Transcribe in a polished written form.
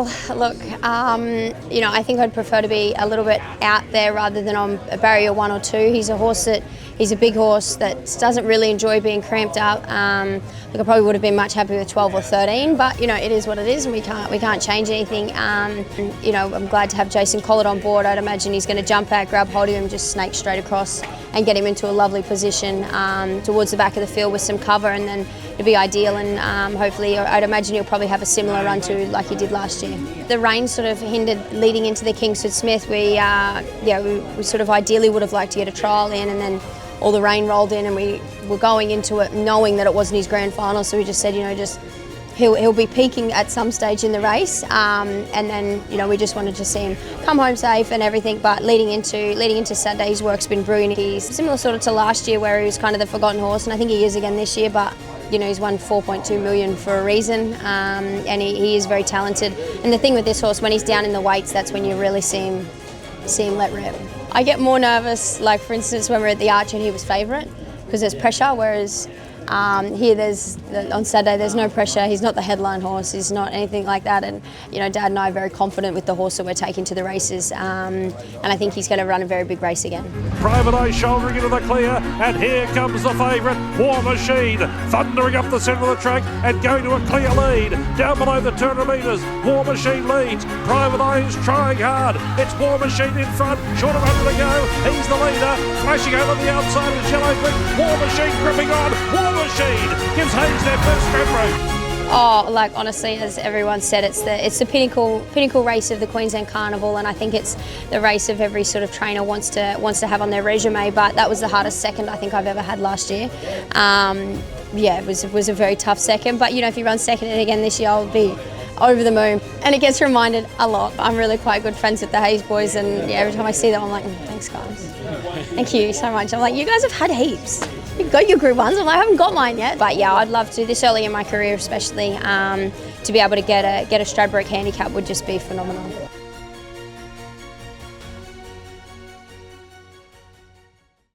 Well, look, you know, I think I'd prefer to be a little bit out there rather than on a barrier 1 or 2. He's a big horse that doesn't really enjoy being cramped up. Look, I probably would have been much happier with 12 or 13, but you know, it is what it is, and we can't change anything. You know, I'm glad to have Jason Collett on board. I'd imagine he's going to jump out, grab hold of him, just snake straight across, and get him into a lovely position towards the back of the field with some cover, and then it'll be ideal. And hopefully, I'd imagine he'll probably have a similar run to like he did last year. The rain sort of hindered leading into the Kingsford Smith. We sort of ideally would have liked to get a trial in, and then all the rain rolled in, and we were going into it knowing that it wasn't his grand final. So we just said, you know, he'll be peaking at some stage in the race, and then you know we just wanted to see him come home safe and everything. But leading into Saturday, his work's been brilliant. He's similar sort of to last year, where he was kind of the forgotten horse, and I think he is again this year. But you know, he's won 4.2 million for a reason, and he is very talented. And the thing with this horse, when he's down in the weights, that's when you really see him let rip. I get more nervous, like for instance when we're at the Archer and he was favourite, because there's pressure, whereas here on Saturday there's no pressure. He's not the headline horse, he's not anything like that, and you know, Dad and I are very confident with the horse that we're taking to the races, and I think he's going to run a very big race again. Private Eye shouldering into the clear, and here comes the favourite, War Machine, thundering up the centre of the track and going to a clear lead. Down below the 200 metres, War Machine leads. Private Eye is trying hard. It's War Machine in front, short of 100 to go. He's the leader, flashing over the outside is Yellow Brick. War Machine gripping on. War Machine gives Hayes their first Stradbroke. Oh, like honestly, as everyone said, it's the pinnacle race of the Queensland Carnival, and I think it's the race of every sort of trainer wants to have on their resume. But that was the hardest second I think I've ever had last year. Yeah, it was a very tough second. But you know, if you run second again this year, I'll be over the moon. And it gets reminded a lot. I'm really quite good friends with the Hayes boys, and yeah, every time I see them, I'm like, thanks guys, thank you so much. I'm like, you guys have had heaps. You've got your Group 1s. I'm like, I haven't got mine yet. But yeah, I'd love to, this early in my career especially, to be able to get a Stradbroke Handicap would just be phenomenal.